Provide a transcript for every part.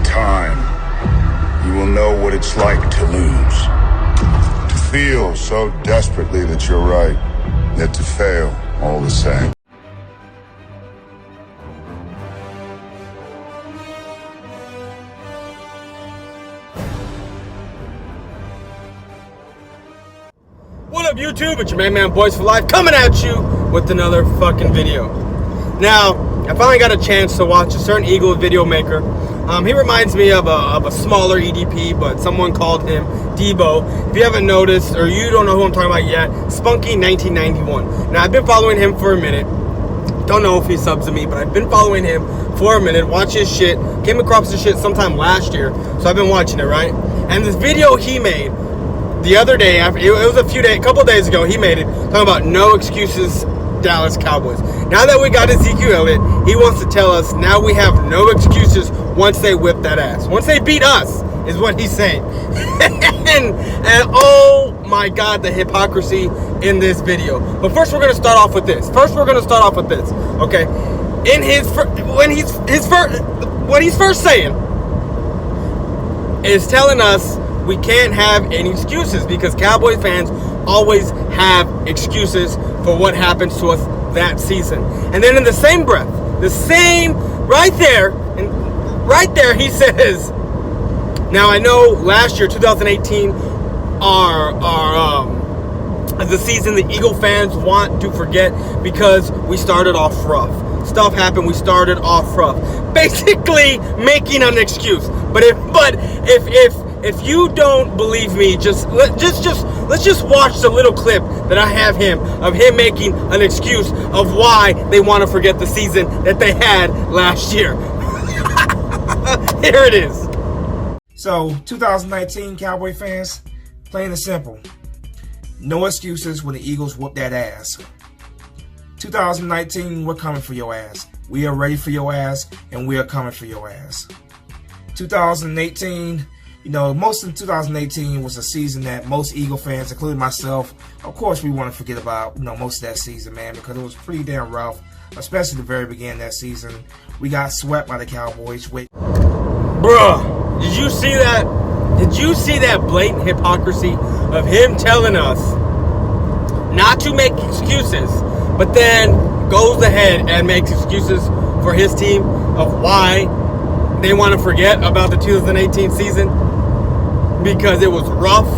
time, you will know what it's like to lose. To feel so desperately that you're right, yet to fail all the same. What up, YouTube? It's your man Boys for Life coming at you with another fucking video. Now, I finally got a chance to watch a certain Eagle video maker. He reminds me of a smaller EDP, but someone called him Debo. If you haven't noticed, or you don't know who I'm talking about yet, Spunky1991. Now, I've been following him for a minute. Don't know if he subs to me, but I've been following him for a minute, watch his shit. Came across his shit sometime last year, so I've been watching it, right? And this video he made the other day, after it was a couple days ago, he made it talking about no excuses, Dallas Cowboys. Now that we got Ezekiel Elliott, he wants to tell us now we have no excuses once they whip that ass. Once they beat us, is what he's saying. and oh my God, the hypocrisy in this video. But first, we're gonna start off with this. Okay, in what he's first saying is telling us we can't have any excuses because Cowboy fans always have excuses for what happens to us that season. And then in the same breath, right there, he says, now I know last year, 2018, the season the Eagle fans want to forget because we started off rough. Stuff happened, we started off rough. Basically making an excuse. But if you don't believe me, let's just watch the little clip that I have of him making an excuse of why they want to forget the season that they had last year. Here it is. So, 2019 Cowboy fans, plain and simple. No excuses when the Eagles whoop that ass. 2019, we're coming for your ass. We are ready for your ass, and we are coming for your ass. 2018, most of 2018 was a season that most Eagle fans, including myself, of course we want to forget about, most of that season, man, because it was pretty damn rough, especially the very beginning of that season. We got swept by the Cowboys. Bruh, did you see that? Did you see that blatant hypocrisy of him telling us not to make excuses, but then goes ahead and makes excuses for his team of why they want to forget about the 2018 season? Because it was rough,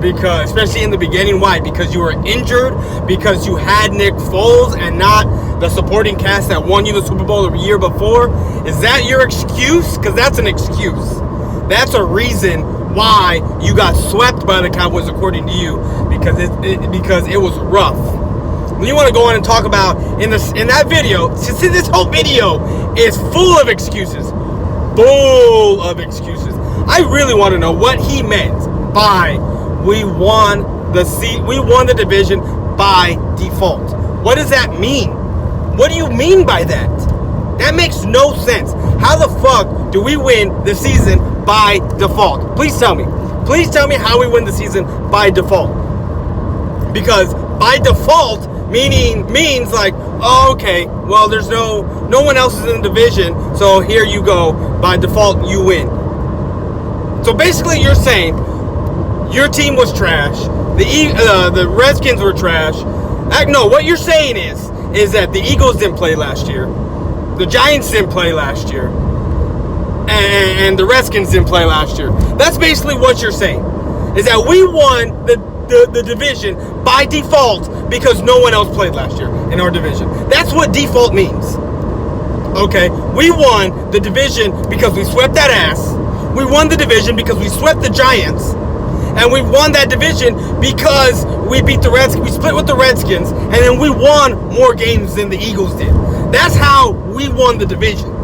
because especially in the beginning. Why? Because you were injured, because you had Nick Foles and not the supporting cast that won you the Super Bowl the year before. Is that your excuse? Because that's an excuse. That's a reason why you got swept by the Cowboys, according to you, because it was rough. When you want to go in and talk about in that video, see, this whole video is full of excuses. Full of excuses. I really want to know what he meant by we won the division by default. What does that mean? What do you mean by that? That makes no sense. How the fuck do we win the season by default? Please tell me. Please tell me how we win the season by default. Because by default means like, oh, okay, well, there's no one else is in the division, so here you go. By default, you win. So basically, you're saying your team was trash. The Redskins were trash. No, what you're saying is that the Eagles didn't play last year, the Giants didn't play last year, and the Redskins didn't play last year. That's basically what you're saying. Is that we won the division by default because no one else played last year in our division. That's what default means. Okay, we won the division because we swept that ass. We won the division because we swept the Giants. And we won that division because we beat the Redskins. We split with the Redskins, and then we won more games than the Eagles did. That's how we won the division.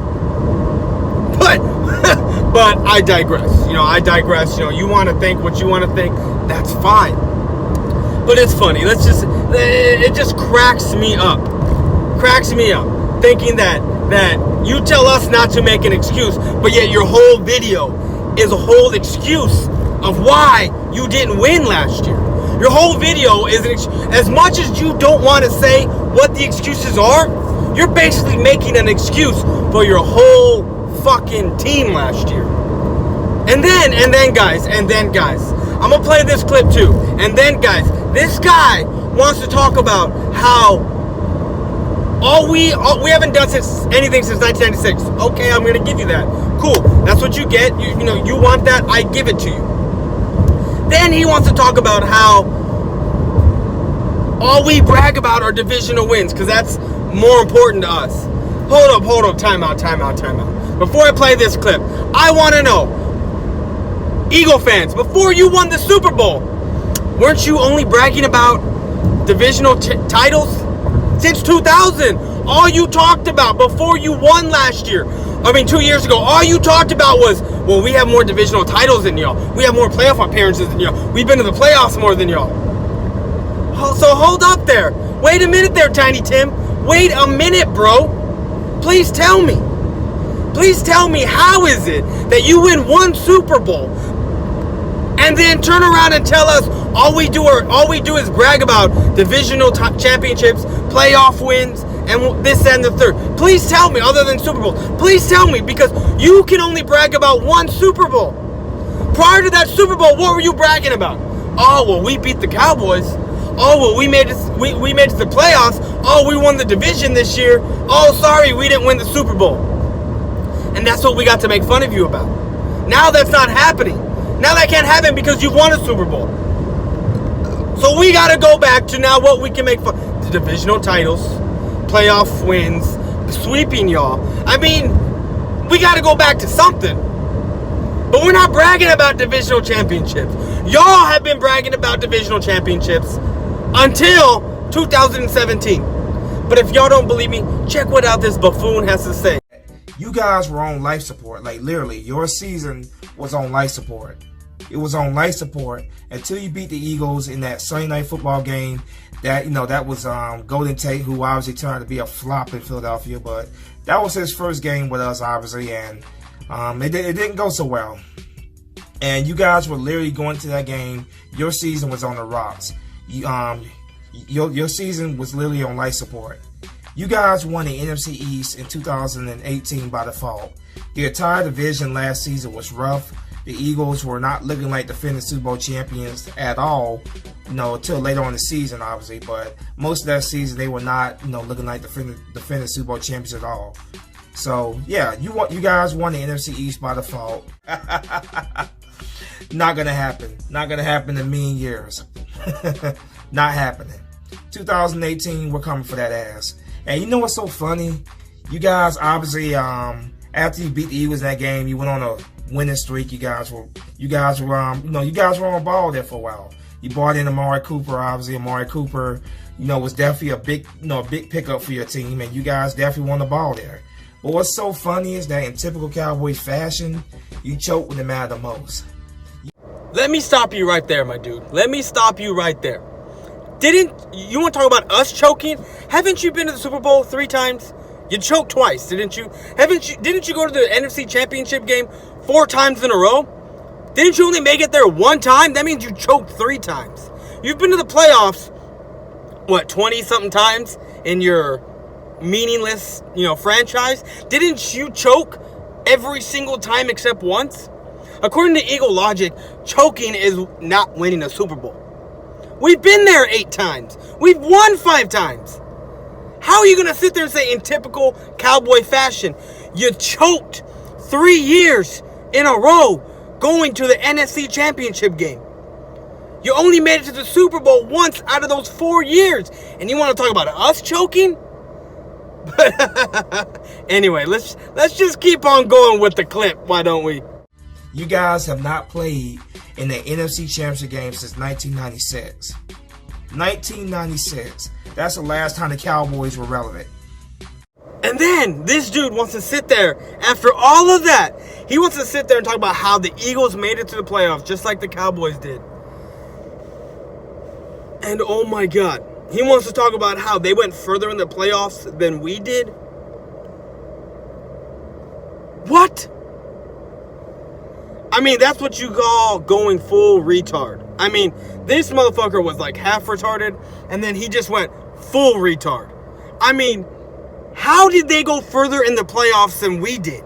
But I digress. You want to think what you want to think. That's fine. But it's funny. It just cracks me up. Thinking that you tell us not to make an excuse, but yet your whole video is a whole excuse of why you didn't win last year. Your whole video is as much as you don't want to say what the excuses are, you're basically making an excuse for your whole fucking team last year. And then guys, I'm gonna play this clip too. And then guys, this guy wants to talk about how we haven't done anything since 1996. Okay, I'm gonna give you that. Cool, that's what you get. You want that, I give it to you. Then he wants to talk about how all we brag about are divisional wins, because that's more important to us. Hold up, time out. Before I play this clip, I want to know, Eagle fans, before you won the Super Bowl, weren't you only bragging about divisional titles? Since 2000, all you talked about before you won last year, 2 years ago, all you talked about was, well, we have more divisional titles than y'all. We have more playoff appearances than y'all. We've been to the playoffs more than y'all. So hold up there. Wait a minute there, Tiny Tim. Wait a minute, bro. Please tell me. How is it that you win one Super Bowl and then turn around and tell us all we do is brag about divisional championships, playoff wins, and this and the third? Please tell me, other than Super Bowl. Please tell me, because you can only brag about one Super Bowl. Prior to that Super Bowl, what were you bragging about? Oh, well, we beat the Cowboys. Oh, well, we made it to the playoffs. Oh, we won the division this year. Oh, sorry, we didn't win the Super Bowl. And that's what we got to make fun of you about. Now that's not happening. Now that can't happen because you've won a Super Bowl. So we got to go back to now what we can make fun. The divisional titles, playoff wins, sweeping y'all. We got to go back to something. But we're not bragging about divisional championships. Y'all have been bragging about divisional championships until 2017. But if y'all don't believe me, check what out this buffoon has to say. You guys were on life support. Like, literally, your season was on life support. It was on life support until you beat the Eagles in that Sunday Night Football game. That was Golden Tate, who obviously turned out to be a flop in Philadelphia. But that was his first game with us, obviously, and it didn't go so well. And you guys were literally going to that game. Your season was on the rocks. Your season was literally on life support. You guys won the NFC East in 2018 by default. The entire division last season was rough. The Eagles were not looking like defending Super Bowl champions at all, until later on in the season, obviously. But most of that season, they were not, looking like defending Super Bowl champions at all. So yeah, you guys won the NFC East by default. Not gonna happen. Not gonna happen in a million years. Not happening. 2018, we're coming for that ass. And you know what's so funny? You guys obviously, after you beat the Eagles in that game, you went on a winning streak. You guys were on ball there for a while. You brought in Amari Cooper. Obviously, Amari Cooper, was definitely a big pickup for your team, and you guys definitely won the ball there. But what's so funny is that in typical Cowboys fashion, you choke when it mattered the most. Let me stop you right there, my dude. Let me stop you right there. Didn't you want to talk about us choking? Haven't you been to the Super Bowl 3 times? You choked twice, didn't you? Didn't you go to the NFC Championship game 4 times in a row? Didn't you only make it there 1 time? That means you choked 3 times. You've been to the playoffs, 20-something times in your meaningless, franchise? Didn't you choke every single time except once? According to Eagle logic, choking is not winning a Super Bowl. We've been there 8 times. We've won 5 times. How are you going to sit there and say, in typical Cowboy fashion, you choked 3 years in a row going to the NFC Championship game? You only made it to the Super Bowl once out of those 4 years. And you want to talk about us choking? Anyway, let's just keep on going with the clip, why don't we? You guys have not played in the NFC Championship game since 1996. 1996. That's the last time the Cowboys were relevant. And then this dude wants to sit there, after all of that, he wants to sit there and talk about how the Eagles made it to the playoffs just like the Cowboys did. And oh my God, he wants to talk about how they went further in the playoffs than we did. What? That's what you call going full retard. This motherfucker was like half retarded, and then he just went full retard. How did they go further in the playoffs than we did?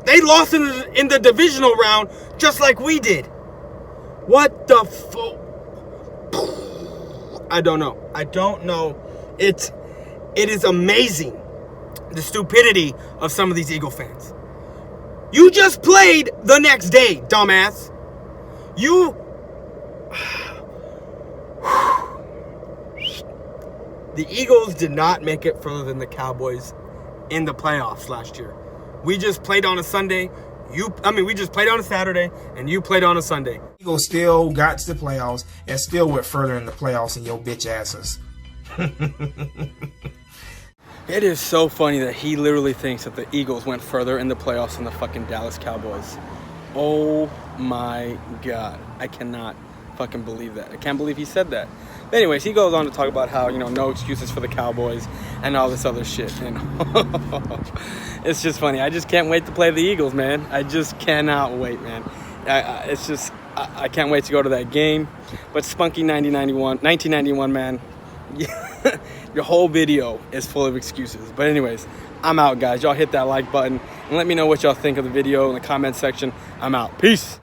They lost in the divisional round just like we did. What the I don't know. I don't know. It is amazing, the stupidity of some of these Eagle fans. You just played the next day, dumbass. The Eagles did not make it further than the Cowboys in the playoffs last year. We just played on a Sunday. We just played on a Saturday, and you played on a Sunday. Eagles still got to the playoffs and still went further in the playoffs than your bitch asses. It is so funny that he literally thinks that the Eagles went further in the playoffs than the fucking Dallas Cowboys. Oh my God. I cannot fucking believe that. I can't believe he said that. But anyways, he goes on to talk about how, no excuses for the Cowboys and all this other shit. And it's just funny. I just can't wait to play the Eagles, man. I just cannot wait, man. I can't wait to go to that game. But Spunky1991, man, your whole video is full of excuses. But anyways, I'm out, guys. Y'all hit that like button and let me know what y'all think of the video in the comment section. I'm out. Peace.